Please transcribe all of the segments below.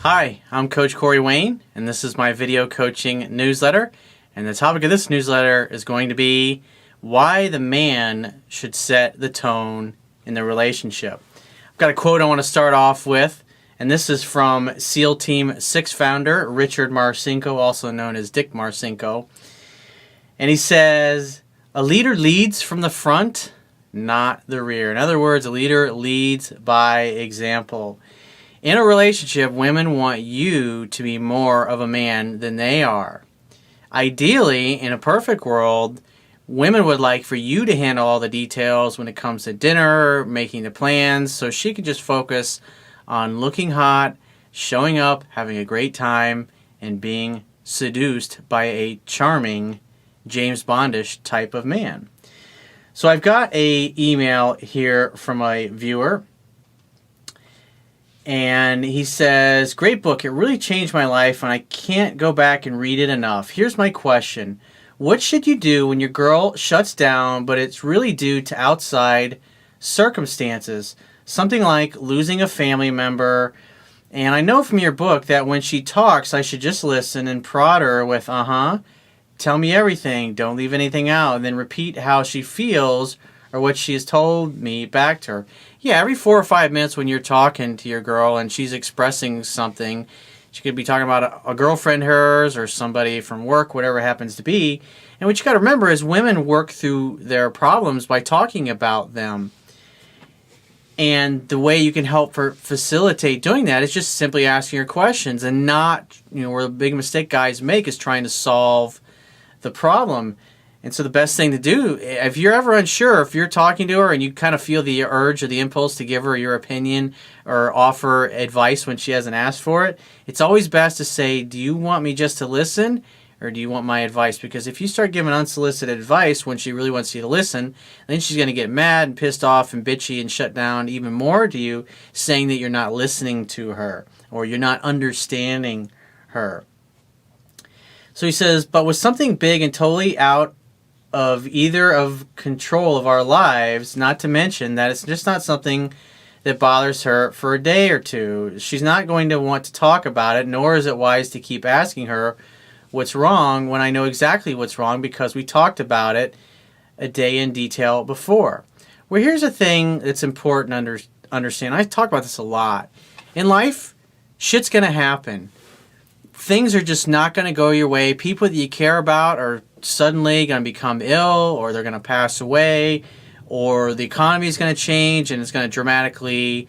Hi, I'm Coach Corey Wayne, and this is my video coaching newsletter. And the topic of this newsletter is going to be why the man should set the tone in the relationship. I've got a quote I want to start off with, and this is from SEAL Team 6 founder Richard Marcinko, also known as Dick Marcinko. And he says, "A leader leads from the front, not the rear." In other words, a leader leads by example. In a relationship, women want you to be more of a man than they are. Ideally, in a perfect world, women would like for you to handle all the details when it comes to dinner, making the plans, so she can just focus on looking hot, showing up, having a great time, and being seduced by a charming James Bondish type of man. So I've got an email here from a viewer, and he says, "Great book. It really changed my life, and I can't go back and read it enough. Here's my question. What should you do when your girl shuts down, but it's really due to outside circumstances? Something like losing a family member. And I know from your book that when she talks, I should just listen and prod her with, tell me everything, don't leave anything out, and then repeat how she feels or what she has told me back to her." Yeah, every 4 or 5 minutes when you're talking to your girl and she's expressing something, she could be talking about a girlfriend of hers or somebody from work, whatever it happens to be. And what you got to remember is women work through their problems by talking about them. And the way you can help facilitate doing that is just simply asking her questions, and not, where the big mistake guys make is trying to solve the problem. And so the best thing to do, if you're ever unsure, if you're talking to her and you kind of feel the urge or the impulse to give her your opinion or offer advice when she hasn't asked for it, it's always best to say, "Do you want me just to listen, or do you want my advice?" Because if you start giving unsolicited advice when she really wants you to listen, then she's going to get mad and pissed off and bitchy and shut down even more to you, saying that you're not listening to her or you're not understanding her. So he says, "But with something big and totally out of either of control of our lives, not to mention that it's just not something that bothers her for a day or two, she's not going to want to talk about it, nor is it wise to keep asking her what's wrong when I know exactly what's wrong because we talked about it a day in detail before." Well, here's a thing that's important to understand. I talk about this a lot. In life, shit's going to happen. Things are just not going to go your way. People that you care about are suddenly going to become ill, or they're going to pass away, or the economy is going to change and it's going to dramatically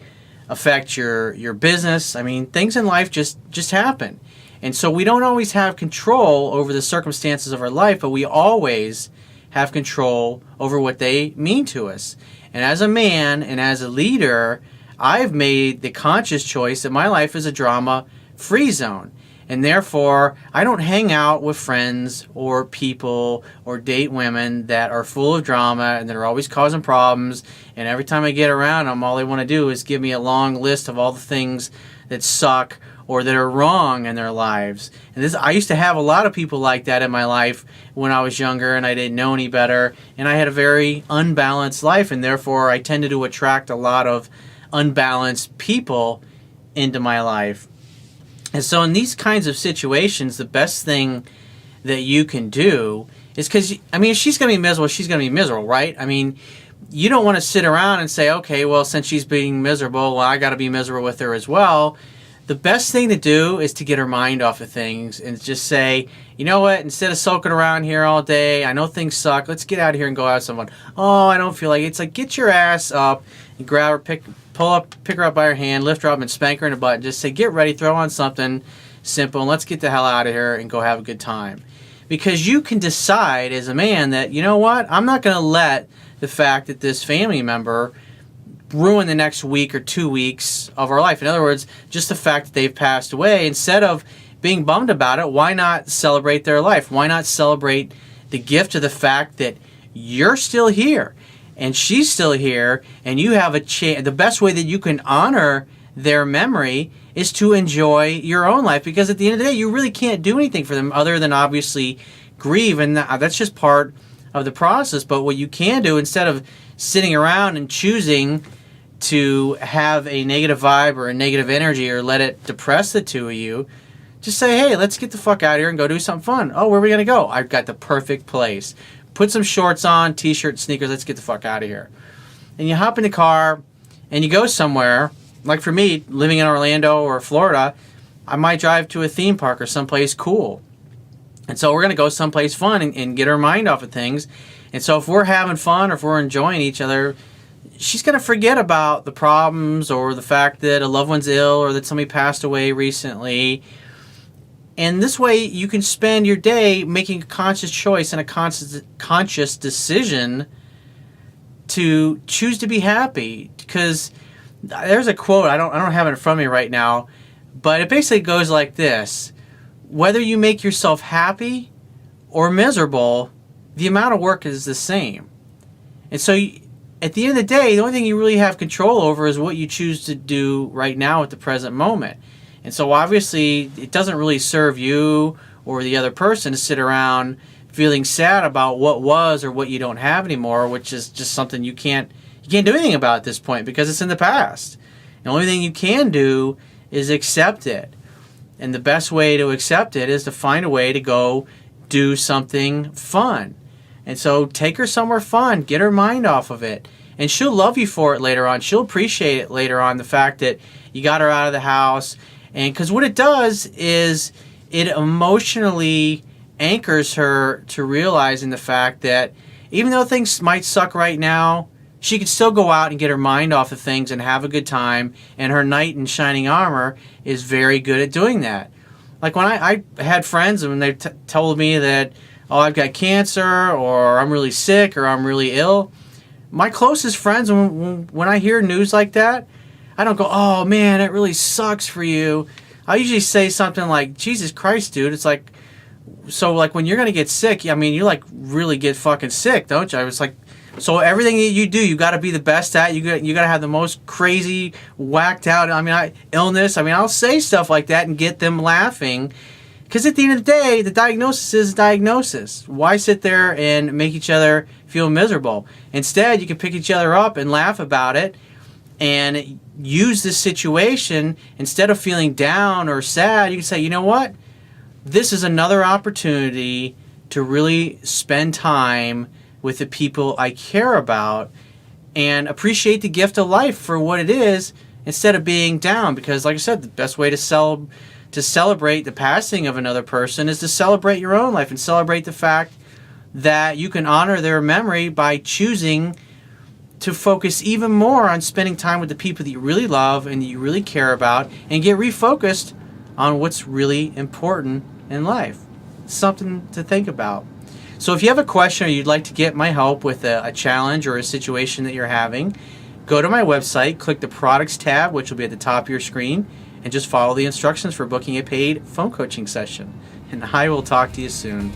affect your business. I mean, things in life just happen. And so we don't always have control over the circumstances of our life, but we always have control over what they mean to us. And as a man and as a leader, I've made the conscious choice that my life is a drama-free zone. And therefore, I don't hang out with friends or people or date women that are full of drama and that are always causing problems. And every time I get around them, all they want to do is give me a long list of all the things that suck or that are wrong in their lives. And I used to have a lot of people like that in my life when I was younger and I didn't know any better. And I had a very unbalanced life, and therefore I tended to attract a lot of unbalanced people into my life. And so in these kinds of situations, the best thing that you can do is, because, if she's going to be miserable, she's going to be miserable, right? You don't want to sit around and say, okay, well, since she's being miserable, well, I got to be miserable with her as well. The best thing to do is to get her mind off of things and just say, you know what, instead of sulking around here all day, I know things suck, let's get out here and go have some fun. Oh, I don't feel like it. It's like, get your ass up and grab her, pick her up by her hand, lift her up and spank her in the butt and just say, get ready, throw on something simple, and let's get the hell out of here and go have a good time. Because you can decide as a man that, you know what, I'm not going to let the fact that this family member ruin the next week or 2 weeks of our life. In other words, just the fact that they've passed away, instead of being bummed about it, why not celebrate their life? Why not celebrate the gift of the fact that you're still here and she's still here, and you have a chance. The best way that you can honor their memory is to enjoy your own life, because at the end of the day, you really can't do anything for them other than obviously grieve, and that's just part of the process. But what you can do, instead of sitting around and choosing to have a negative vibe or a negative energy or let it depress the two of you, just say, hey, let's get the fuck out of here and go do something fun. Oh, where are we going to go? I've got the perfect place. Put some shorts on, t-shirt, sneakers, let's get the fuck out of here. And you hop in the car and you go somewhere. Like for me, living in Orlando or Florida, I might drive to a theme park or someplace cool. And so we're going to go someplace fun and get our mind off of things. And so if we're having fun or if we're enjoying each other, she's going to forget about the problems or the fact that a loved one's ill or that somebody passed away recently. And this way you can spend your day making a conscious choice and a conscious decision to choose to be happy. Because there's a quote, I don't have it in front of me right now, but it basically goes like this. Whether you make yourself happy or miserable, the amount of work is the same. And so at the end of the day, the only thing you really have control over is what you choose to do right now at the present moment. And so obviously it doesn't really serve you or the other person to sit around feeling sad about what was or what you don't have anymore, which is just something you can't do anything about at this point because it's in the past. The only thing you can do is accept it. And the best way to accept it is to find a way to go do something fun. And so take her somewhere fun, get her mind off of it. And she'll love you for it later on. She'll appreciate it later on, the fact that you got her out of the house. And because what it does is it emotionally anchors her to realizing the fact that even though things might suck right now, she can still go out and get her mind off of things and have a good time. And her knight in shining armor is very good at doing that. Like when I had friends and when they told me that, oh, I've got cancer or I'm really sick or I'm really ill, my closest friends, when I hear news like that, I don't go, oh man, it really sucks for you. I usually say something like, Jesus Christ, dude. It's like, so like when you're going to get sick, I mean, you like really get fucking sick, don't you? I was like, so everything that you do, you got to be the best at. You got to have the most crazy, whacked out. Illness. I'll say stuff like that and get them laughing, because at the end of the day, the diagnosis is diagnosis. Why sit there and make each other feel miserable? Instead, you can pick each other up and laugh about it, and use this situation instead of feeling down or sad. You can say, you know what? This is another opportunity to really spend time with the people I care about and appreciate the gift of life for what it is instead of being down. Because like I said, the best way to celebrate the passing of another person is to celebrate your own life and celebrate the fact that you can honor their memory by choosing to focus even more on spending time with the people that you really love and that you really care about, and get refocused on what's really important in life. Something to think about. So if you have a question or you'd like to get my help with a challenge or a situation that you're having, go to my website, click the products tab, which will be at the top of your screen, and just follow the instructions for booking a paid phone coaching session. And I will talk to you soon.